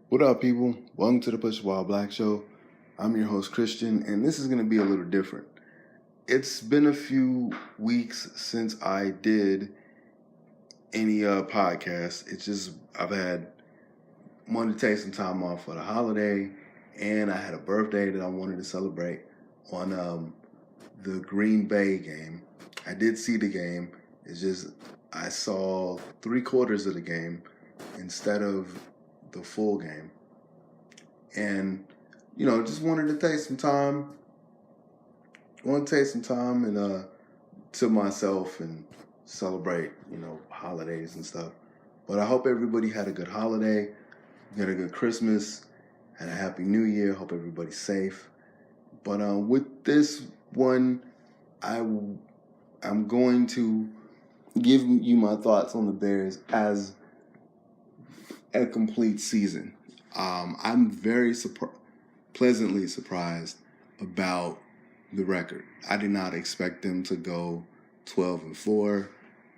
What up, people? Welcome to the Push Wild Black Show. I'm your host, Christian, and this is going to be a little different. It's been a few weeks since I did any podcast. It's just wanted to take some time off for the holiday, and I had a birthday that I wanted to celebrate on the Green Bay game. I did see the game. It's just I saw 3/4 of the game instead of the full game. And, just wanted to take some time. And to myself and celebrate, holidays and stuff. But I hope everybody had a good holiday, had a good Christmas, had a happy New Year. Hope everybody's safe. But with this one, I'm going to give you my thoughts on the Bears as a complete season. I'm very pleasantly surprised about the record. I did not expect them to go 12-4.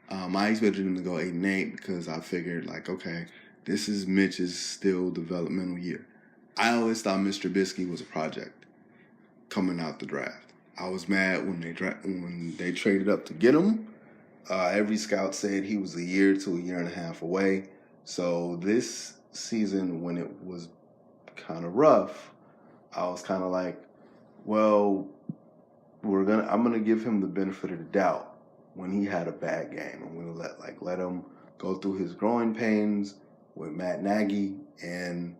I expected them to go 8-8 because I figured, okay, this is Mitch's still developmental year. I always thought Mr. Trubisky was a project coming out the draft. I was mad when they traded up to get him. Every scout said he was a year to a year and a half away. So this season, when it was kind of rough, I was kind of like, well, I'm gonna give him the benefit of the doubt when he had a bad game. I'm gonna let him go through his growing pains with Matt Nagy, and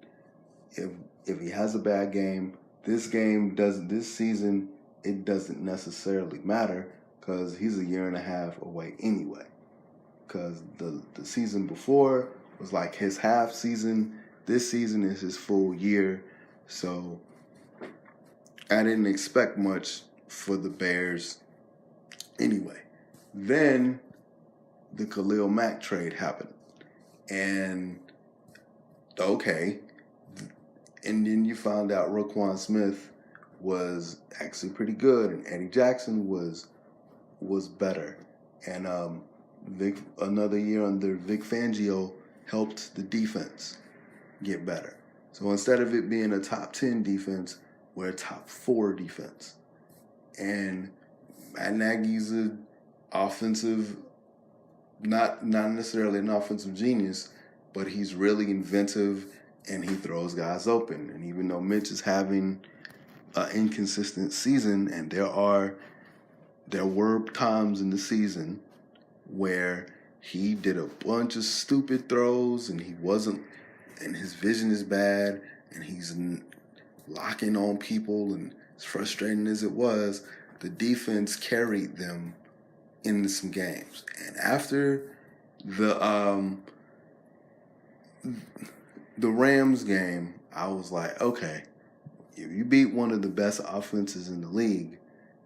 if he has a bad game, this season it doesn't necessarily matter because he's a year and a half away anyway. Because the season before was like his half season. This season is his full year. So I didn't expect much for the Bears anyway. Then the Khalil Mack trade happened. And okay. And then you found out Roquan Smith was actually pretty good and Eddie Jackson was better. And another year under Vic Fangio helped the defense get better. So instead of it being a top 10 defense, we're a top 4 defense. And Matt Nagy's an offensive, not necessarily an offensive genius, but he's really inventive and he throws guys open. And even though Mitch is having an inconsistent season, and there were times in the season where he did a bunch of stupid throws and and his vision is bad and he's locking on people, and as frustrating as it was, the defense carried them into some games. And after the Rams game, I was like, okay, if you beat one of the best offenses in the league,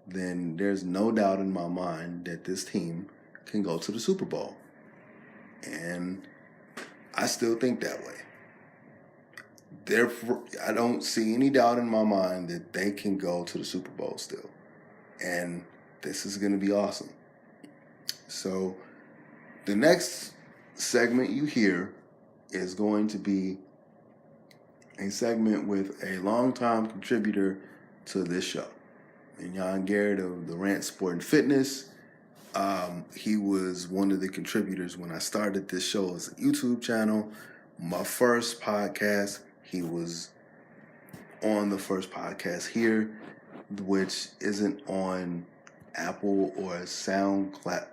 then there's no doubt in my mind that this team can go to the Super Bowl. And I still think that way. Therefore, I don't see any doubt in my mind that they can go to the Super Bowl still. And this is going to be awesome. So the next segment you hear is going to be a segment with a longtime contributor to this show, Minyon Garrett of the Rant Sport and Fitness. He was one of the contributors when I started this show as a YouTube channel. My first podcast, he was on the first podcast here, which isn't on Apple or SoundCloud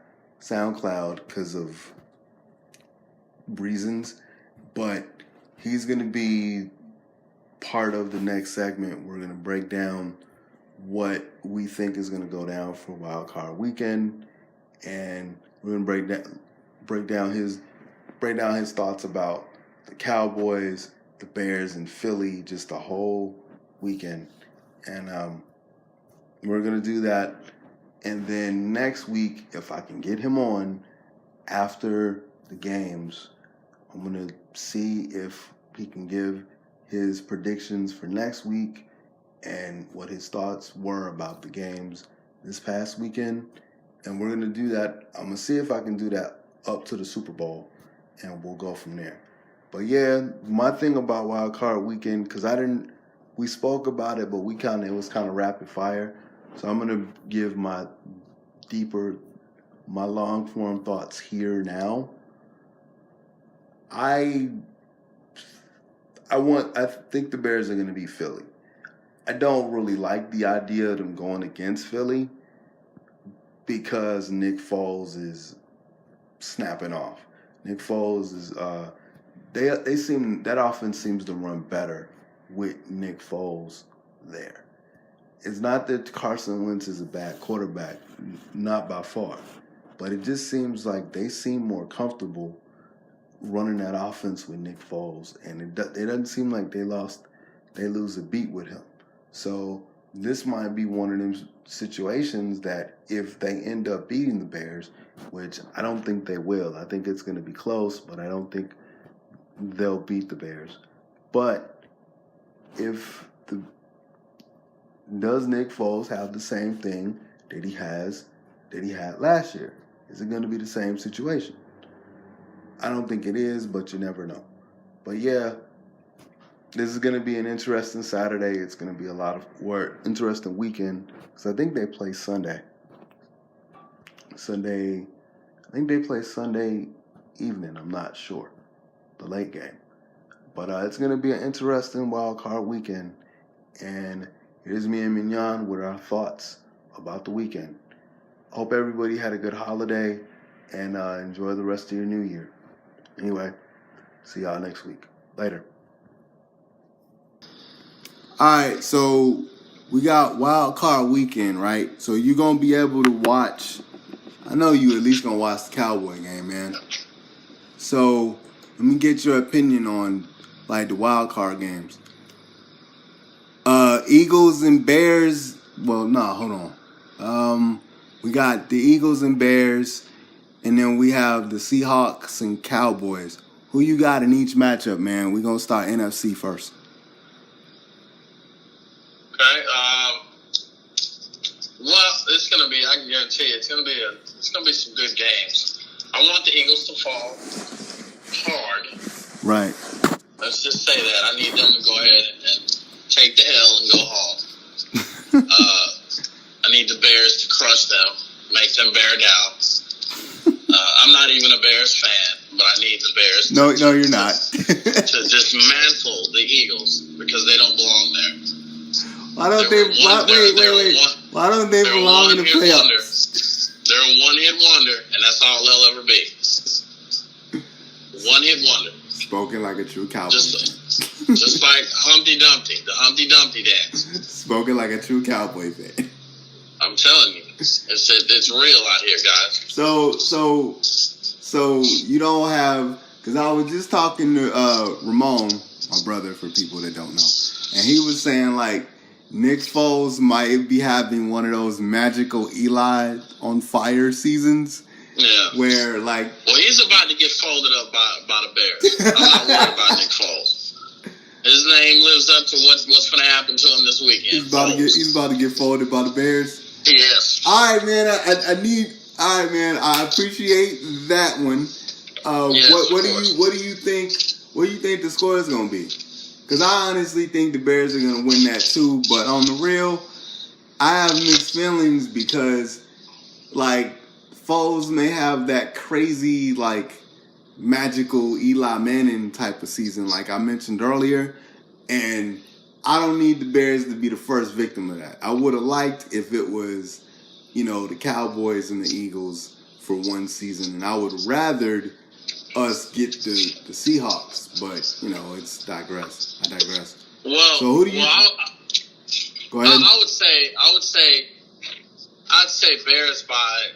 because of reasons, but he's going to be part of the next segment. We're going to break down what we think is going to go down for Wildcard Weekend, and we're going to break down his thoughts about the Cowboys, the Bears, and Philly, just the whole weekend. And we're going to do that. And then next week, if I can get him on after the games, I'm going to see if he can give his predictions for next week and what his thoughts were about the games this past weekend. And we're going to do that. I'm going to see if I can do that up to the Super Bowl, and we'll go from there. But yeah, my thing about Wildcard Weekend, because we spoke about it, but it was kind of rapid fire. So I'm gonna give my long form thoughts here now. I think the Bears are gonna beat Philly. I don't really like the idea of them going against Philly because Nick Foles is snapping off. Nick Foles is that offense seems to run better with Nick Foles there. It's not that Carson Wentz is a bad quarterback, not by far, but it just seems like they seem more comfortable running that offense with Nick Foles, and it doesn't seem like they lose a beat with him. So this might be one of them situations that if they end up beating the Bears, which I don't think they will, I think it's going to be close, but I don't think they'll beat the Bears. But does Nick Foles have the same thing that he had last year? Is it going to be the same situation? I don't think it is, but you never know. But yeah, this is going to be an interesting Saturday. It's going to be a lot of work, interesting weekend, because I think they play Sunday. I think they play Sunday evening. I'm not sure. The late game. But it's going to be an interesting wild card weekend. And here's me and Minyon with our thoughts about the weekend. Hope everybody had a good holiday and enjoy the rest of your new year. Anyway, see y'all next week. Later. All right, so we got Wildcard Weekend, right? So you're going to be able to watch, I know you at least going to watch the Cowboy game, man. So let me get your opinion on, like, the Wildcard games. Eagles and Bears, hold on. We got the Eagles and Bears, and then we have the Seahawks and Cowboys. Who you got in each matchup, man? We're going to start NFC first. Okay. Well, it's gonna be. I can guarantee you, it's gonna be some good games. I want the Eagles to fall hard. Right. Let's just say that I need them to go ahead and take the L and go home. I need the Bears to crush them, make them bear down. I'm not even a Bears fan, but I need the Bears. No, you're not. to dismantle the Eagles because they don't belong there. Why don't they belong in the playoffs? They're a one-hit wonder, and that's all they'll ever be. One-hit wonder. Spoken like a true cowboy. Just like Humpty Dumpty, the Humpty Dumpty dance. Spoken like a true cowboy fan. I'm telling you, it's real out here, guys. So you don't have, because I was just talking to Ramon, my brother, for people that don't know, and he was saying like Nick Foles might be having one of those magical Eli on fire seasons. Yeah. Where like, well, he's about to get folded up by the Bears. I'm not worried about Nick Foles. His name lives up to what's going to happen to him this weekend. He's about to get folded by the Bears. Yes. All right, man. I appreciate that one. Yes, what do you think? What do you think the score is going to be? Because I honestly think the Bears are going to win that too. But on the real, I have mixed feelings because, like, Foles may have that crazy, like, magical Eli Manning type of season, like I mentioned earlier, and I don't need the Bears to be the first victim of that. I would have liked if it was, the Cowboys and the Eagles for one season, and I would rather us get the Seahawks, but it's digress. I digress. Well, so who do you? Go ahead. I'd say Bears by.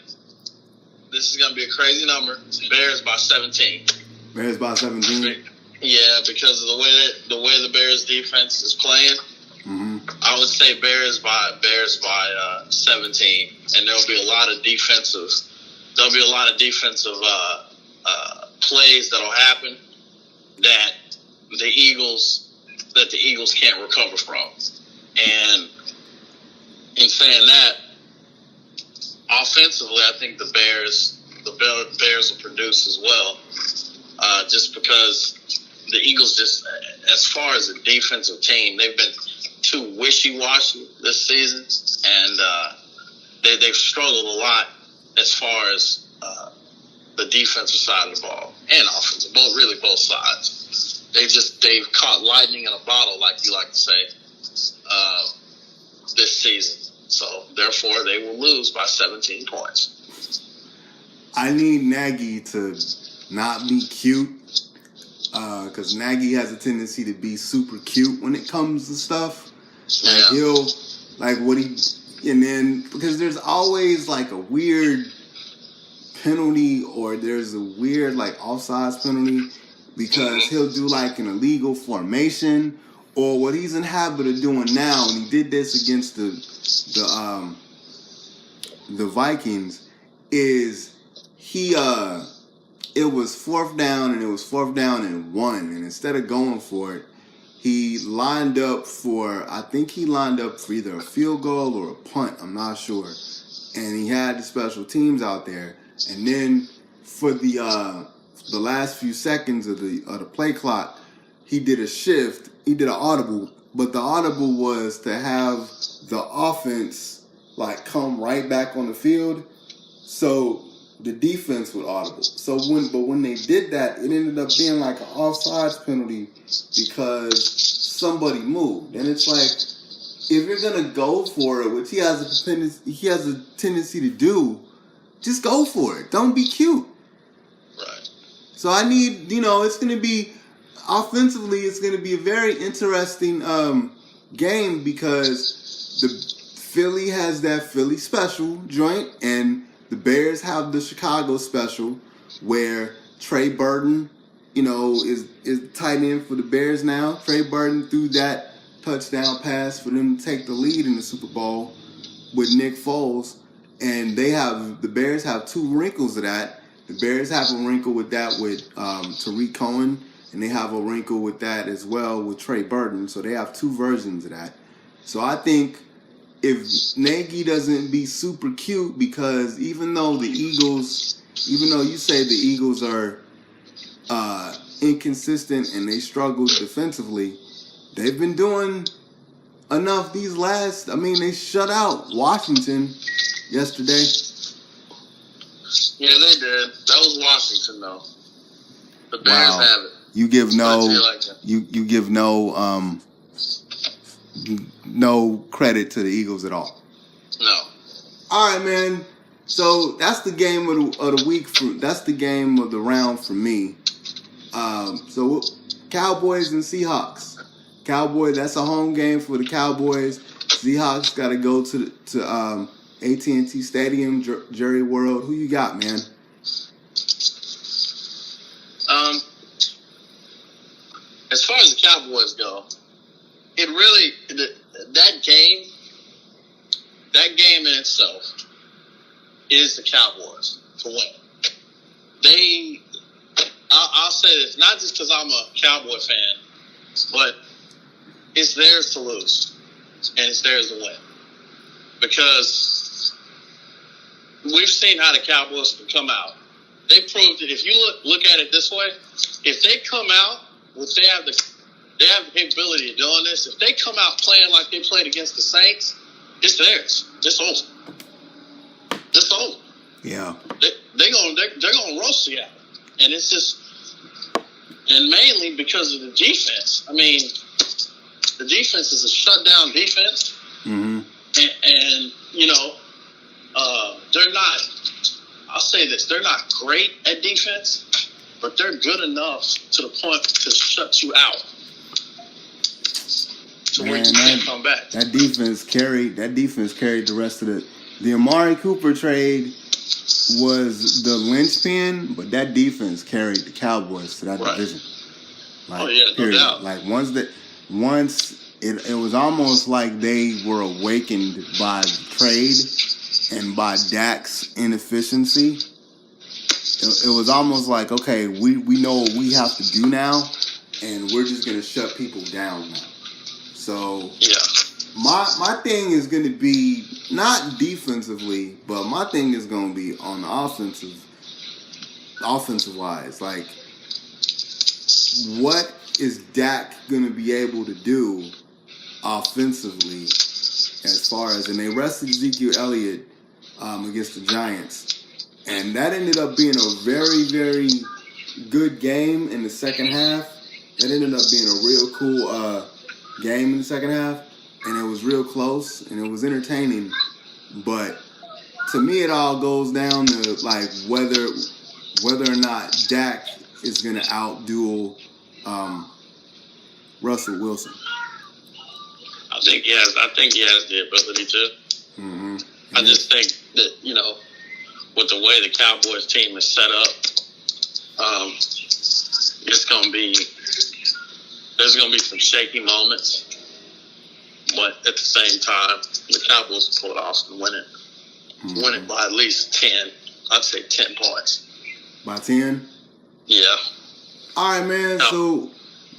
This is going to be a crazy number. Bears by 17. Bears by 17. Yeah, because of the way the Bears defense is playing. Mm-hmm. I would say Bears by 17, and there'll be a lot of defensive. Plays that'll happen that the Eagles can't recover from. And in saying that, offensively, I think the Bears will produce as well, just because the Eagles just, as far as a defensive team, they've been too wishy-washy this season, and they've struggled a lot as far as the defensive side of the ball and offensive, both sides. They've caught lightning in a bottle, like you like to say, this season. So therefore, they will lose by 17 points. I need Nagy to not be cute, because Nagy has a tendency to be super cute when it comes to stuff. Like and then because there's always like a weird penalty, or there's a weird like offsides penalty, because he'll do like an illegal formation, or what he's in habit of doing now, and he did this against the Vikings, is it was 4th down, and it was 4th down and 1, and instead of going for it, he lined up for either a field goal or a punt, I'm not sure, and he had the special teams out there, and then for the last few seconds of the play clock, he did a shift, he did an audible, but the audible was to have the offense like come right back on the field, so the defense would audible. So when they did that, it ended up being like an offsides penalty because somebody moved, and it's like, if you're gonna go for it, which he has a tendency to do, just go for it. Don't be cute. Right. So I need, it's gonna be offensively, it's gonna be a very interesting game, because the Philly has that Philly special joint, and the Bears have the Chicago special, where Trey Burton, is tight end for the Bears now. Trey Burton threw that touchdown pass for them to take the lead in the Super Bowl with Nick Foles, and the Bears have 2 wrinkles of that. The Bears have a wrinkle with that with Tariq Cohen, and they have a wrinkle with that as well with Trey Burton. So they have 2 versions of that. So I think if Nagy doesn't be super cute, because even though you say the Eagles are inconsistent and they struggle defensively, they've been doing enough they shut out Washington yesterday. Yeah, they did. That was Washington, though. The Bears have it. You give no credit to the Eagles at all. No. All right, man. So that's the game of the week. That's the game of the round for me. So Cowboys and Seahawks. That's a home game for the Cowboys. Seahawks got to go to AT&T Stadium, Jerry World. Who you got, man? As far as the Cowboys go, it really that game in itself is the Cowboys to win. I'll say this, not just because I'm a Cowboy fan, but it's theirs to lose, and it's theirs to win. Because we've seen how the Cowboys can come out. They proved it. If you look at it this way, if they come out, which they have the capability of doing this, if they come out playing like they played against the Saints, it's theirs. It's over. It's over. Yeah. They're gonna roast Seattle, and it's just, and mainly because of the defense. I mean, the defense is a shutdown defense, mm-hmm. and they're not. I'll say this: they're not great at defense, but they're good enough to the point to shut you out. Where you can't come back. That defense carried the rest of the Amari Cooper trade was the linchpin, but that defense carried the Cowboys to that division. No doubt. Like once it was almost like they were awakened by the trade and by Dak's inefficiency. It was almost like, okay, we know what we have to do now, and we're just gonna shut people down now. So my thing is going to be not defensively, but my thing is going to be on the offensive wise. Like what is Dak going to be able to do offensively as far as, and they rested Ezekiel Elliott against the Giants. And that ended up being a very, very good game in the second half. That ended up being a real cool game in the second half. And it was real close and it was entertaining. But to me, it all goes down to like whether or not Dak is going to outduel Russell Wilson. I think he has the ability to. Mm-hmm. I just think that, you know, with the way the Cowboys team is set up, there's going to be some shaky moments, but at the same time, the Cowboys pull it off and win it. Mm-hmm. Win it by at least 10. I'd say 10 points. By 10? Yeah. All right, man. No. So,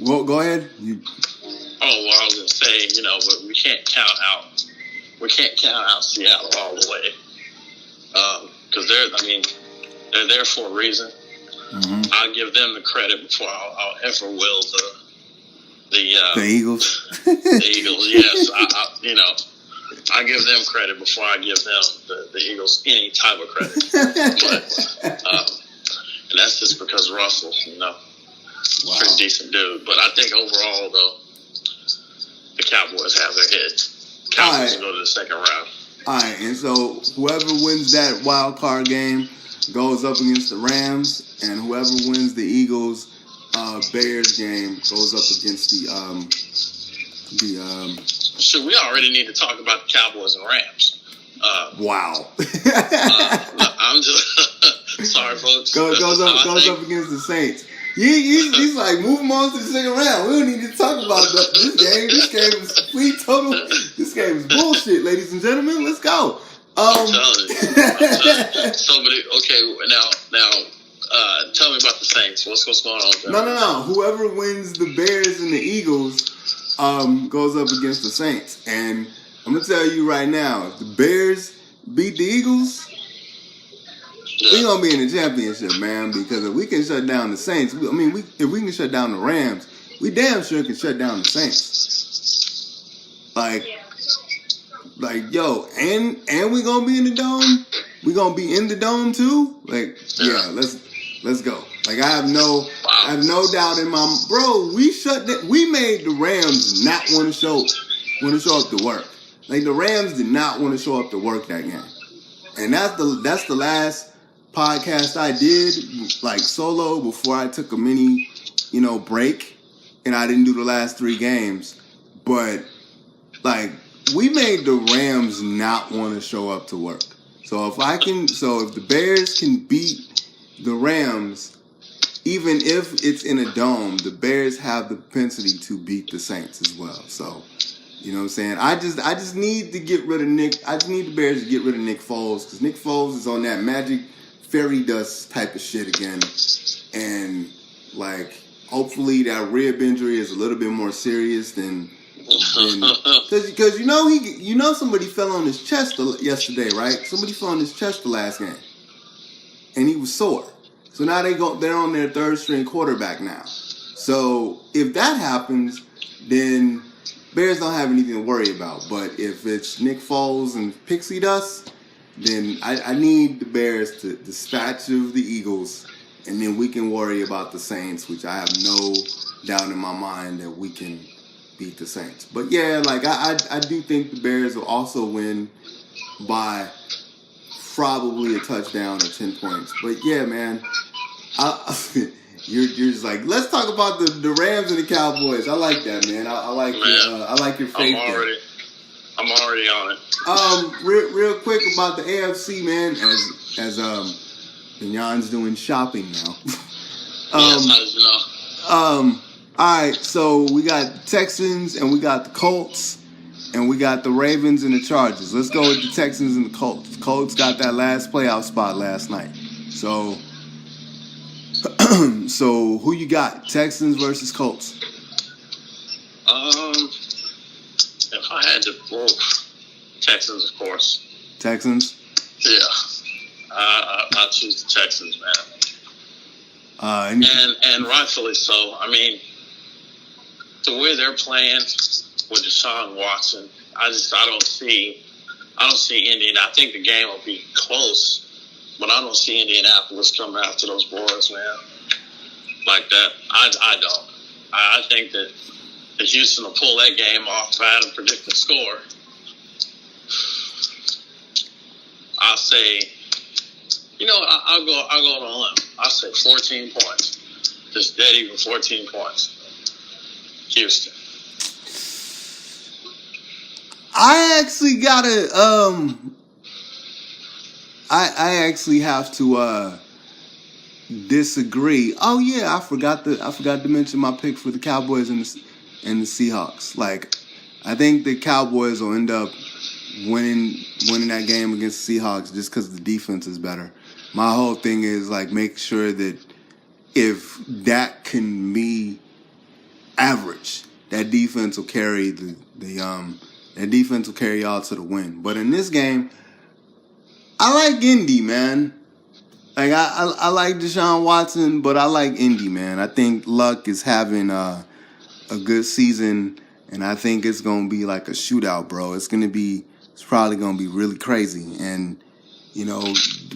well, go ahead. Well, I was going to say, you know, but we can't count out Seattle all the way. Because they're there for a reason. Mm-hmm. I'll give them the credit before I'll ever will the Eagles. The Eagles, yes. I give them credit before I give them the Eagles any type of credit. But and that's just because Russell, you know, pretty decent dude. But I think overall, though, the Cowboys have their heads. Cowboys will go to the second round. All right, and so whoever wins that wild card game goes up against the Rams, and whoever wins the Eagles Bears game goes up against the Shoot, we already need to talk about the Cowboys and Rams. Wow. I'm just sorry, folks. Goes up against the Saints. He's like, move them on to the second round. We don't need to talk about this game. This game is complete total. This game is bullshit, ladies and gentlemen. Let's go. I'm telling you. Okay, now, tell me about the Saints. What's going on there? No. Whoever wins the Bears and the Eagles goes up against the Saints. And I'm going to tell you right now, if the Bears beat the Eagles, we're going to be in the championship, man, because if we can shut down the Saints, if we can shut down the Rams, we damn sure can shut down the Saints. Like, yo, and we going to be in the dome? We going to be in the dome too? Like, yeah, let's go. Like, I have no doubt in my, bro, we made the Rams not want to show up to work. Like, the Rams did not want to show up to work that game. And that's the last podcast I did, like, solo before I took a mini, break, and I didn't do the last 3 games. But, like, we made the Rams not want to show up to work. So if the Bears can beat the Rams, even if it's in a dome, the Bears have the propensity to beat the Saints as well. So, you know what I'm saying? I just need to get rid of Nick. I just need the Bears to get rid of Nick Foles, because Nick Foles is on that magic fairy dust type of shit again. And, like, hopefully that rib injury is a little bit more serious than because somebody fell on his chest yesterday, right? Somebody fell on his chest the last game, and he was sore. So now they're on their 3rd string quarterback now. So if that happens, then Bears don't have anything to worry about. But if it's Nick Foles and pixie dust, then I need the Bears to dispatch of the Eagles, and then we can worry about the Saints, which I have no doubt in my mind that we can beat the Saints. But yeah, like I do think the Bears will also win by probably a touchdown or 10 points. But yeah, man, you're just like, let's talk about the Rams and the Cowboys. I like that, man. I like your faith. I'm already on it. Real quick about the AFC, man. As Minyon's doing shopping now. Yes, how did you know? All right, so we got Texans and we got the Colts and we got the Ravens and the Chargers. Let's go with the Texans and the Colts. Colts got that last playoff spot last night. So, who you got? Texans versus Colts. If I had to, Texans, of course. Texans? Yeah, I'll choose the Texans, man. And rightfully so. I mean, the way they're playing with Deshaun Watson, I don't see Indiana. I think the game will be close, but I don't see Indianapolis coming after those boys, man, like that. I don't. I think that Houston will pull that game off. If I had to predict the score, I'll say, I'll go on a limb. I'll say 14 points. Just dead even 14 points. Houston. I actually I actually have to disagree. Oh yeah, I forgot to mention my pick for the Cowboys and the Seahawks. Like, I think the Cowboys will end up winning that game against the Seahawks just because the defense is better. My whole thing is like make sure that if Dak can be average, that defense will carry that defense will carry y'all to the win. But in this game, I like Indy, man. Like I like Deshaun Watson, but I like Indy, man. I think Luck is having a good season, and I think it's gonna be like a shootout, bro. It's probably gonna be really crazy. And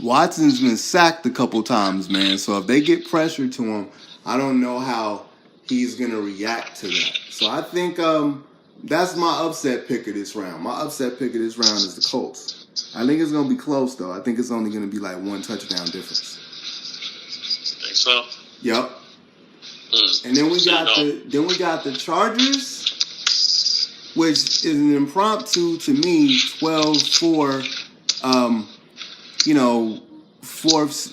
Watson's been sacked a couple times, man. So if they get pressure to him, I don't know how he's gonna react to that. So I think that's my upset pick of this round. My upset pick of this round is the Colts. I think it's gonna be close though. I think it's only gonna be like one touchdown difference. Think so? Yep. And then we got the Chargers, which is an impromptu to me 12-4,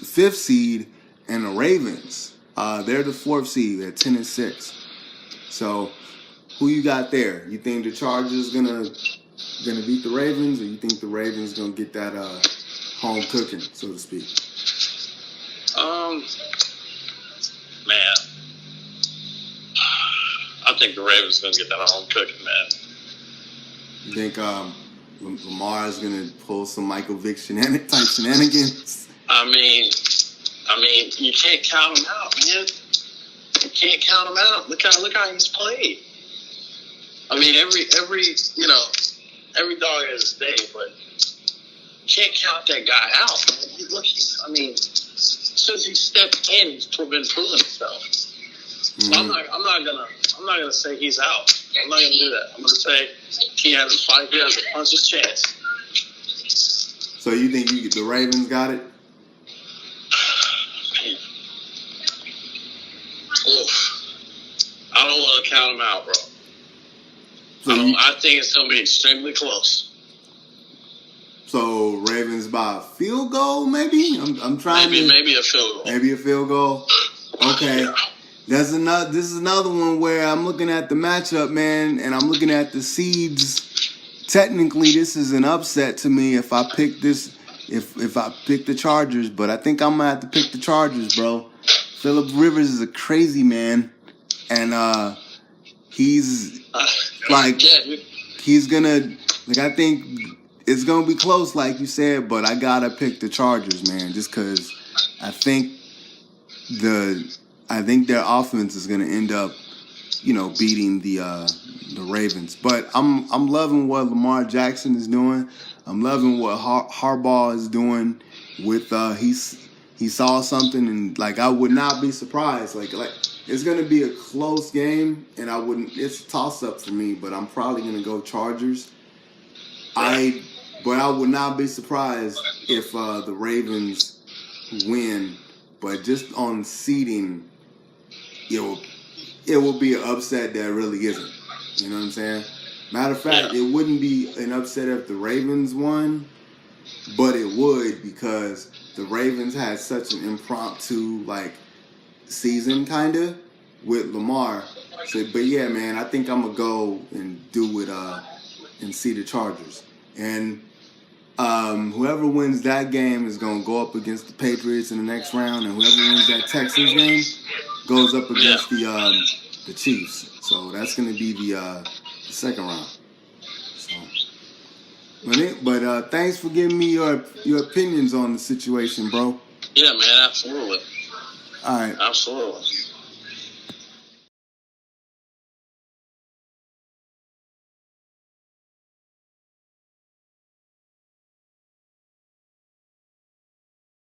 fifth seed, and the Ravens. They're the fourth seed at 10-6. So who you got there? You think the Chargers gonna beat the Ravens, or you think the Ravens gonna get that home cooking, so to speak? Man, I think the Ravens gonna get that home cooking, man. You think Lamar is gonna pull some Michael Vick type shenanigans? I mean, you can't count him out, man. You can't count him out. Look how he's played. I mean, every dog has his day, but you can't count that guy out. Since he stepped in, he's been proving himself. So I'm not gonna say he's out. I'm not gonna do that. I'm gonna say he has a fight. He has a puncher's chance. So you think the Ravens got it? Oof. I don't want to count him out, bro. So I think it's going to be extremely close. So Ravens by a field goal, maybe? I'm trying maybe a field goal. Maybe a field goal. Okay. Yeah. This is another one where I'm looking at the matchup, man, and I'm looking at the seeds. Technically, this is an upset to me if I pick this. If I pick the Chargers, but I think I'm gonna have to pick the Chargers, bro. Phillip Rivers is a crazy man, and he's gonna I think it's gonna be close, like you said, but I gotta pick the Chargers, man, just because I think their offense is gonna end up, beating the Ravens. But I'm loving what Lamar Jackson is doing. I'm loving what Harbaugh is doing with he saw something, and I would not be surprised. Like it's gonna be a close game, and it's a toss up for me, but I'm probably gonna go Chargers. But I would not be surprised if the Ravens win. But just on seeding, it will be an upset that really isn't. You know what I'm saying? Matter of fact, It wouldn't be an upset if the Ravens won, but it would because the Ravens had such an impromptu season kind of with Lamar. So, but yeah, man, I think I'm gonna go and do it and see the Chargers. And whoever wins that game is gonna go up against the Patriots in the next round, and whoever wins that Texans game goes up against the Chiefs. So that's gonna be the second round. But thanks for giving me your opinions on the situation, bro. Yeah, man, absolutely. All right. Absolutely.